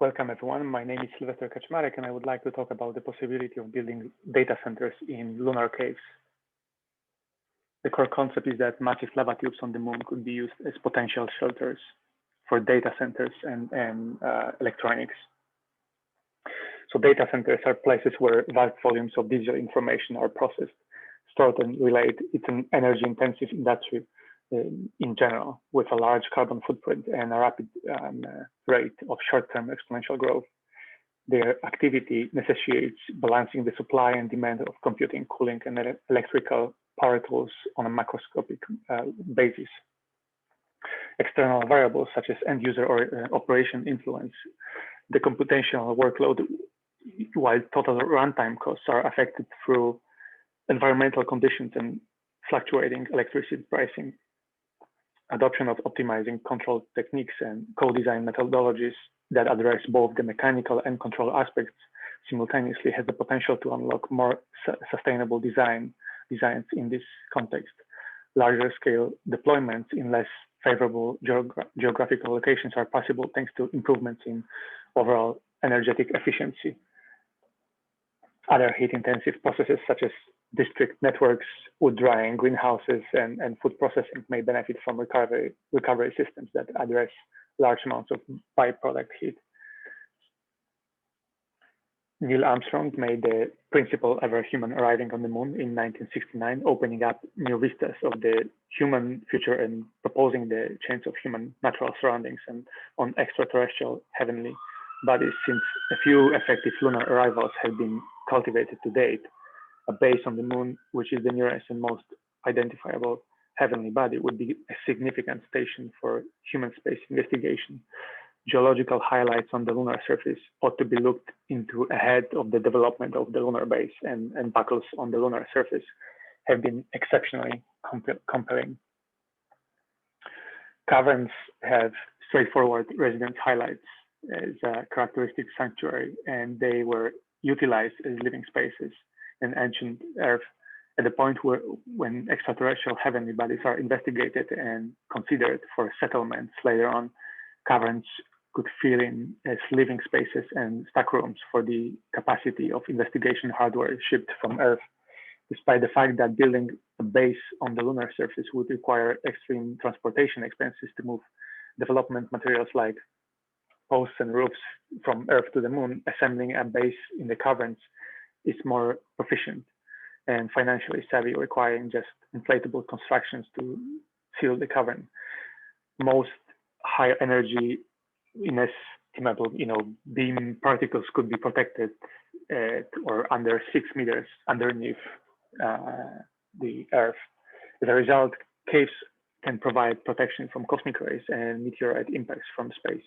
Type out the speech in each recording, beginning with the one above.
Welcome everyone. My name is Sylvester Kaczmarek and I would like to talk about the possibility of building data centers in lunar caves. The core concept is that massive lava tubes on the moon could be used as potential shelters for data centers and electronics. So data centers are places where vast volumes of digital information are processed, stored and relayed. It's an energy-intensive industry in general, with a large carbon footprint and a rapid rate of short-term exponential growth. Their activity necessitates balancing the supply and demand of computing, cooling, and electrical power tools on a macroscopic basis. External variables such as end-user or operation influence the computational workload, while total runtime costs are affected through environmental conditions and fluctuating electricity pricing. Adoption of optimizing control techniques and co-design methodologies that address both the mechanical and control aspects simultaneously has the potential to unlock more sustainable designs in this context. Larger scale deployments in less favorable geographical locations are possible thanks to improvements in overall energetic efficiency. Other heat-intensive processes such as district networks, wood drying, greenhouses, and food processing may benefit from recovery systems that address large amounts of byproduct heat. Neil Armstrong made the principal ever human arriving on the moon in 1969, opening up new vistas of the human future and proposing the change of human natural surroundings and on extraterrestrial heavenly bodies. Since a few effective lunar arrivals have been cultivated to date, a base on the moon, which is the nearest and most identifiable heavenly body, would be a significant station for human space investigation. Geological highlights on the lunar surface ought to be looked into ahead of the development of the lunar base, and buckles on the lunar surface have been exceptionally compelling. Caverns have straightforward residence highlights as a characteristic sanctuary, and they were utilized as living spaces in ancient Earth at the point when extraterrestrial heavenly bodies are investigated and considered for settlements later on. Caverns could fill in as living spaces and stack rooms for the capacity of investigation hardware shipped from Earth. Despite the fact that building a base on the lunar surface would require extreme transportation expenses to move development materials like posts and roofs from Earth to the moon, assembling a base in the caverns is more proficient and financially savvy, requiring just inflatable constructions to seal the cavern. Most high energy inestimable beam particles could be protected at or under 6 meters underneath the Earth. As a result, caves can provide protection from cosmic rays and meteorite impacts from space.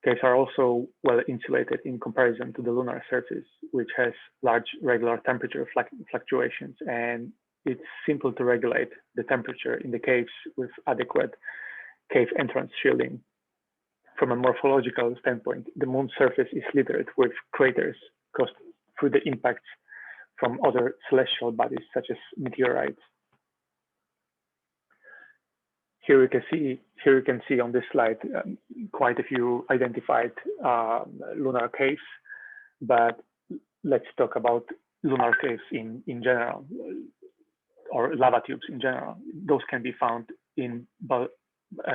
Caves are also well insulated in comparison to the lunar surface, which has large regular temperature fluctuations, and it's simple to regulate the temperature in the caves with adequate cave entrance shielding. From a morphological standpoint, the moon's surface is littered with craters caused through the impacts from other celestial bodies such as meteorites. Here you can see on this slide quite a few identified lunar caves, but let's talk about lunar caves in general, or lava tubes in general. Those can be found in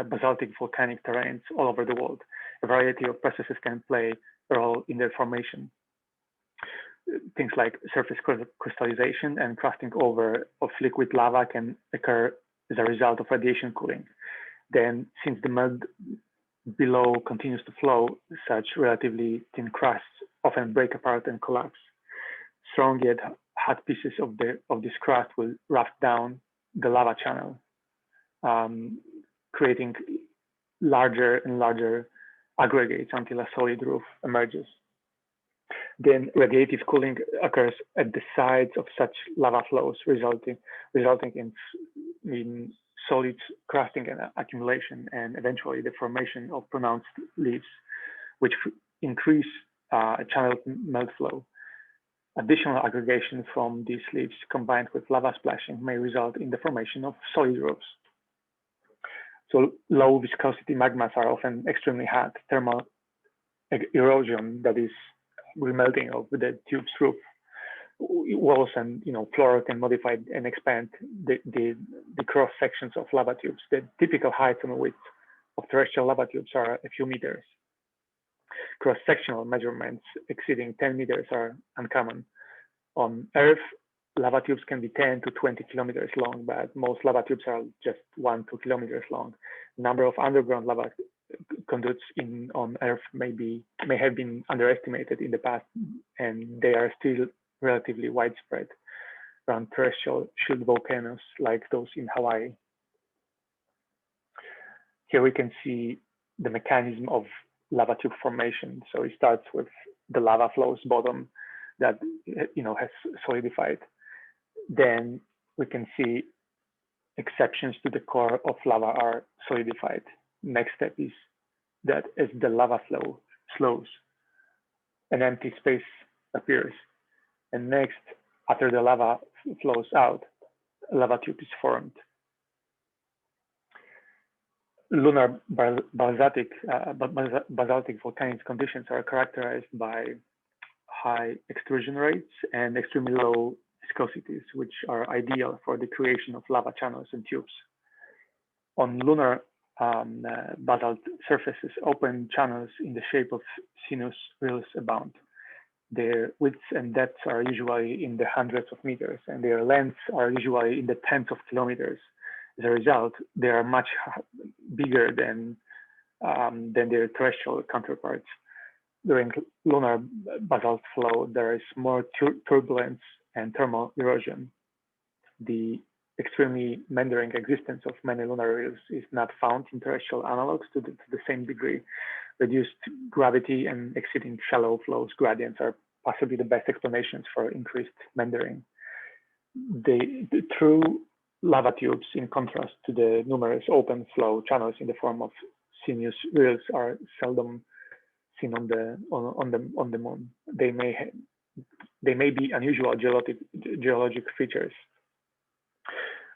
basaltic volcanic terrains all over the world. A variety of processes can play a role in their formation. Things like surface crystallization and crusting over of liquid lava can occur as a result of radiation cooling. Then, since the mud below continues to flow, such relatively thin crusts often break apart and collapse. Strong yet hot pieces of this crust will raft down the lava channel, creating larger and larger aggregates until a solid roof emerges. Then radiative cooling occurs at the sides of such lava flows, resulting in solids crusting and accumulation, and eventually the formation of pronounced leaves, which increase channel melt flow. Additional aggregation from these leaves combined with lava splashing may result in the formation of solid roofs. So low viscosity magmas are often extremely hot. Thermal erosion, that is remelting of the tube's roof walls and floor can modify and expand the cross sections of lava tubes. The typical height and width of terrestrial lava tubes are a few meters. Cross-sectional measurements exceeding 10 meters are uncommon. On Earth, lava tubes can be 10 to 20 kilometers long, but most lava tubes are just 1 to 2 kilometers long. The number of underground lava conduits on Earth may have been underestimated in the past, and they are still relatively widespread around terrestrial shield volcanoes like those in Hawaii. Here we can see the mechanism of lava tube formation. So it starts with the lava flows bottom that has solidified. Then we can see exceptions to the core of lava are solidified. Next step is that as the lava flow slows, an empty space appears. And next, after the lava flows out, a lava tube is formed. Lunar basaltic volcanic conditions are characterized by high extrusion rates and extremely low viscosities, which are ideal for the creation of lava channels and tubes. On lunar basalt surfaces, open channels in the shape of sinus rills abound. Their widths and depths are usually in the hundreds of meters, and their lengths are usually in the tens of kilometers. As a result, they are much bigger than their terrestrial counterparts. During lunar basalt flow, there is more turbulence and thermal erosion. The extremely meandering existence of many lunar rills is not found in terrestrial analogs to the same degree. Reduced gravity and exceeding shallow flows gradients are possibly the best explanations for increased meandering. The true lava tubes, in contrast to the numerous open flow channels in the form of sinus rills, are seldom seen on the moon. They may be unusual geologic features.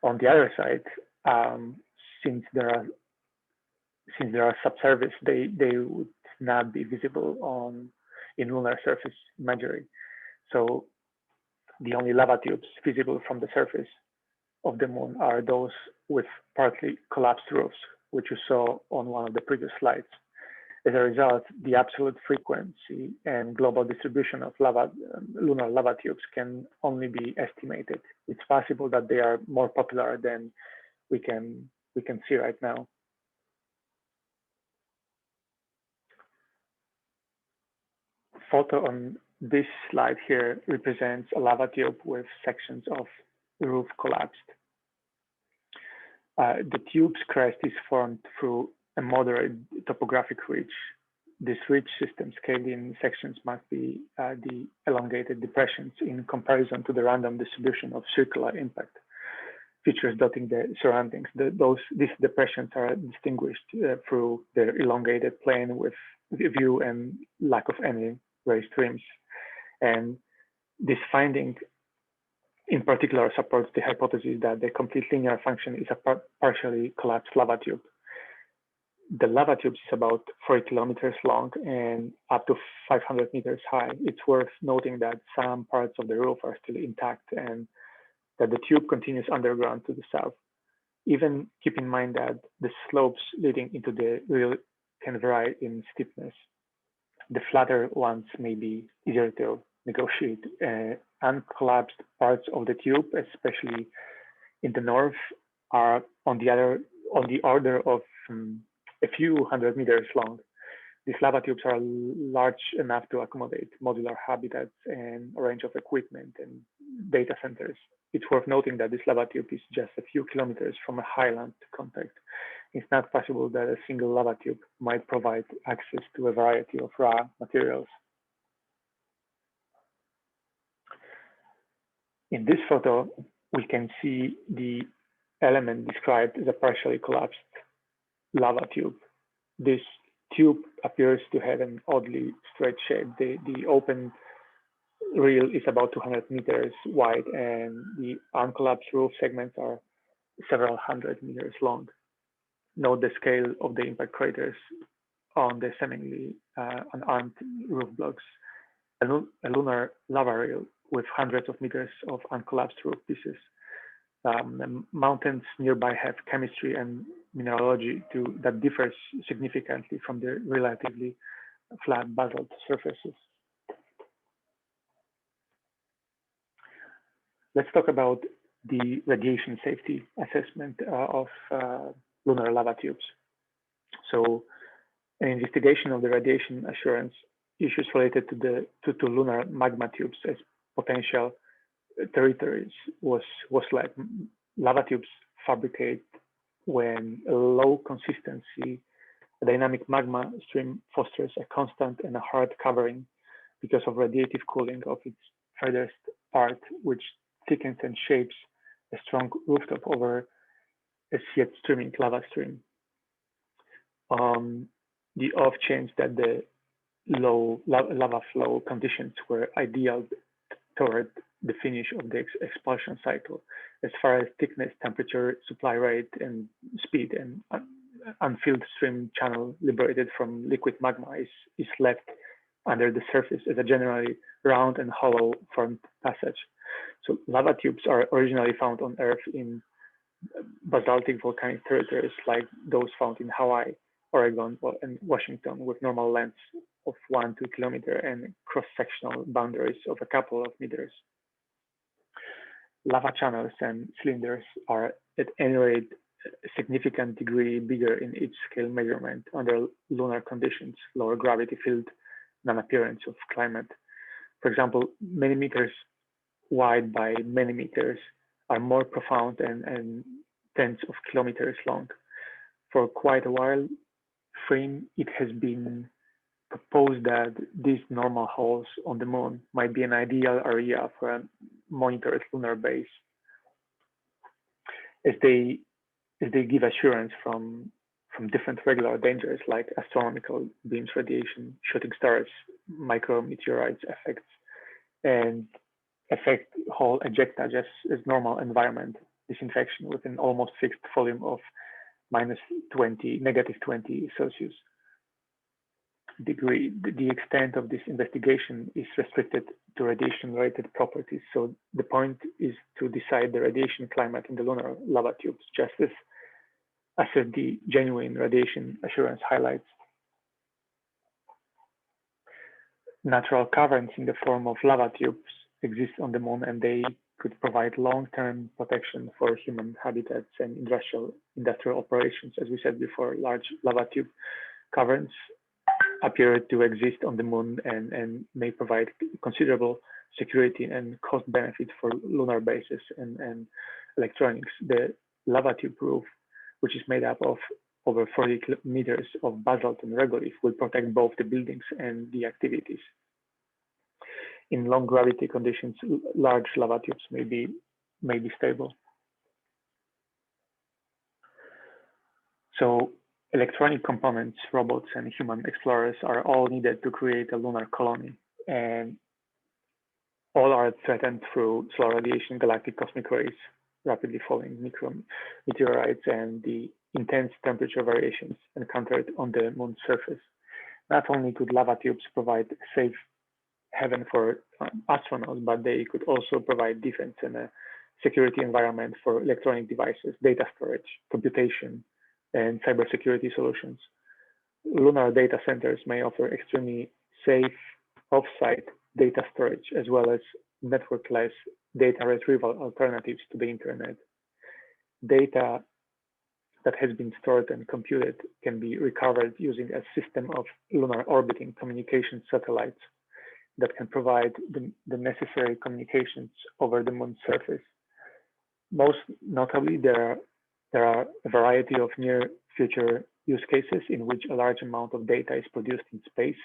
On the other side, since there are subsurface, they would not be visible in lunar surface imagery. So the only lava tubes visible from the surface of the moon are those with partly collapsed roofs, which you saw on one of the previous slides. As a result, the absolute frequency and global distribution of lunar lava tubes can only be estimated. It's possible that they are more popular than we can see right now. Photo on this slide here represents a lava tube with sections of roof collapsed. The tube's crest is formed through a moderate topographic ridge. This ridge system scaled in sections must be the elongated depressions in comparison to the random distribution of circular impact features dotting the surroundings. These depressions are distinguished through their elongated plane with view and lack of any raised rims. And this finding in particular supports the hypothesis that the complete linear function is a partially collapsed lava tube. The lava tube is about 40 kilometers long and up to 500 meters high. It's worth noting that some parts of the roof are still intact and that the tube continues underground to the south. Even keep in mind that the slopes leading into the rill can vary in steepness. The flatter ones may be easier to negotiate. Uncollapsed parts of the tube, especially in the north, are on the order of a few hundred meters long. These lava tubes are large enough to accommodate modular habitats and a range of equipment and data centers. It's worth noting that this lava tube is just a few kilometers from a highland contact. It's not possible that a single lava tube might provide access to a variety of raw materials. In this photo, we can see the element described as a partially collapsed lava tube. This tube appears to have an oddly straight shape. The open rill is about 200 meters wide and the uncollapsed roof segments are several hundred meters long. Note the scale of the impact craters on the seemingly unarmed roof blocks, a lunar lava rail with hundreds of meters of uncollapsed roof pieces. Mountains nearby have chemistry and mineralogy that differs significantly from the relatively flat basalt surfaces. Let's talk about the radiation safety assessment of lunar lava tubes. So, an investigation of the radiation assurance issues related to lunar magma tubes as potential territories was led. Lava tubes fabricate when a low consistency dynamic magma stream fosters a constant and a hard covering because of radiative cooling of its furthest part, which thickens and shapes a strong rooftop over a yet streaming lava stream. The off chance that the low lava flow conditions were ideal toward the finish of the expulsion cycle, as far as thickness, temperature, supply rate, and speed, and unfilled stream channel liberated from liquid magma is left under the surface as a generally round and hollow formed passage. So lava tubes are originally found on Earth in basaltic volcanic territories like those found in Hawaii, Oregon, and Washington, with normal lengths of 1 to 2 kilometers and cross-sectional boundaries of a couple of meters. Lava channels and cylinders are at any rate a significant degree bigger in each scale measurement under lunar conditions, lower gravity field, non-appearance of climate. For example, many meters wide by many meters are more profound and tens of kilometers long. For quite a while, it has been proposed that these normal holes on the moon might be an ideal area for a monitored lunar base, as they give assurance from different regular dangers like astronomical beams radiation, shooting stars, micrometeorites effects, and affect whole ejecta just as normal environment disinfection with an almost fixed volume of -20 Celsius degree. The extent of this investigation is restricted to radiation-related properties. So the point is to decide the radiation climate in the lunar lava tubes, just as the genuine radiation assurance highlights. Natural caverns in the form of lava tubes exist on the moon, and they could provide long-term protection for human habitats and industrial operations. As we said before, large lava tube caverns appear to exist on the moon and may provide considerable security and cost benefit for lunar bases and electronics. The lava tube roof, which is made up of over 40 meters of basalt and regolith, will protect both the buildings and the activities. In long gravity conditions, large lava tubes may be stable. So electronic components, robots, and human explorers are all needed to create a lunar colony, and all are threatened through solar radiation, galactic cosmic rays, rapidly falling micrometeorites, and the intense temperature variations encountered on the moon's surface. Not only could lava tubes provide safe haven for astronauts, but they could also provide defense and a security environment for electronic devices, data storage, computation, and cybersecurity solutions. Lunar data centers may offer extremely safe off-site data storage, as well as networkless data retrieval alternatives to the internet. Data that has been stored and computed can be recovered using a system of lunar orbiting communication satellites that can provide the necessary communications over the moon's surface. Most notably, there are a variety of near future use cases in which a large amount of data is produced in space,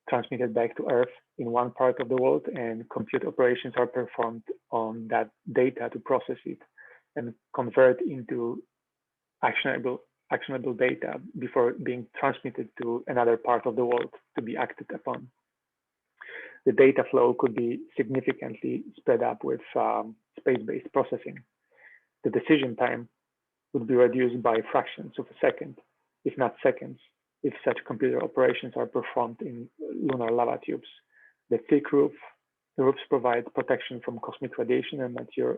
transmitted back to Earth in one part of the world, and compute operations are performed on that data to process it and convert into actionable data before being transmitted to another part of the world to be acted upon. The data flow could be significantly sped up with space-based processing. The decision time would be reduced by fractions of a second, if not seconds, if such computer operations are performed in lunar lava tubes. The thick roofs provide protection from cosmic radiation and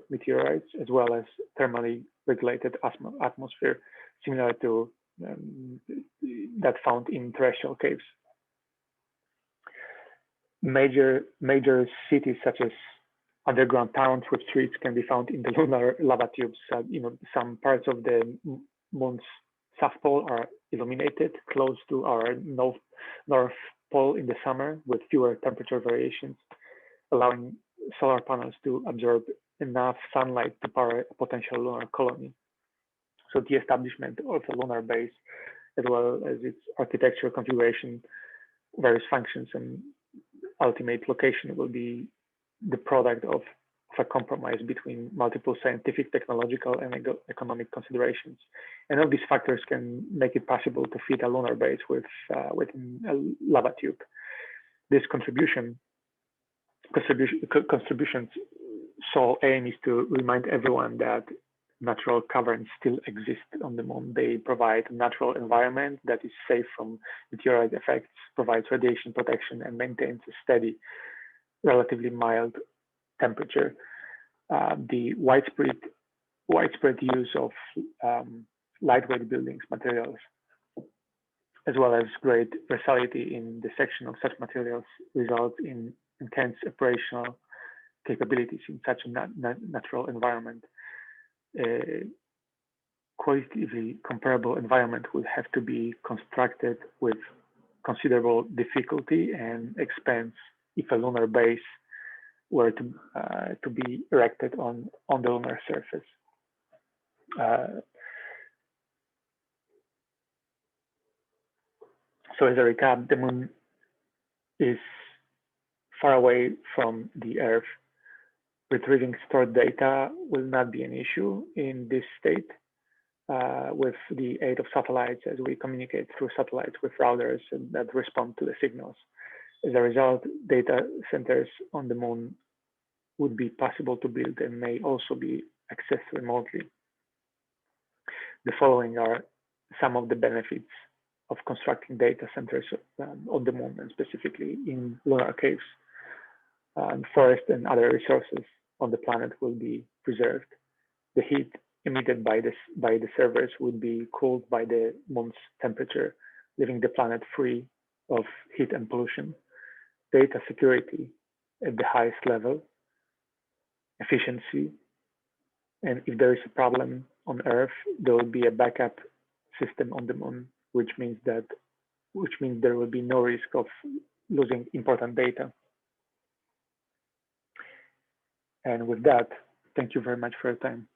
meteorites, as well as thermally regulated atmosphere, similar to that found in terrestrial caves. Major cities such as underground towns with streets can be found in the lunar lava tubes. Some parts of the moon's south pole are illuminated close to our north pole in the summer with fewer temperature variations, allowing solar panels to absorb enough sunlight to power a potential lunar colony. So the establishment of a lunar base, as well as its architectural configuration, various functions, and ultimate location will be the product of a compromise between multiple scientific, technological, and economic considerations. And all these factors can make it possible to fit a lunar base within a lava tube. This contribution's sole aim is to remind everyone that natural caverns still exist on the moon. They provide a natural environment that is safe from meteorite effects, provides radiation protection, and maintains a steady, relatively mild temperature. The widespread use of lightweight buildings materials, as well as great versatility in the section of such materials, results in intense operational capabilities in such a natural environment. A qualitatively comparable environment would have to be constructed with considerable difficulty and expense if a lunar base were to be erected on the lunar surface. So as a recap, the moon is far away from the Earth. Retrieving stored data will not be an issue in this state with the aid of satellites, as we communicate through satellites with routers that respond to the signals. As a result, data centers on the moon would be possible to build and may also be accessed remotely. The following are some of the benefits of constructing data centers on the moon, and specifically in lunar caves. Forest and other resources on the planet will be preserved. The heat emitted by the servers would be cooled by the moon's temperature, leaving the planet free of heat and pollution. Data security at the highest level, efficiency, and if there is a problem on Earth, there will be a backup system on the moon, which means there will be no risk of losing important data. And with that, thank you very much for your time.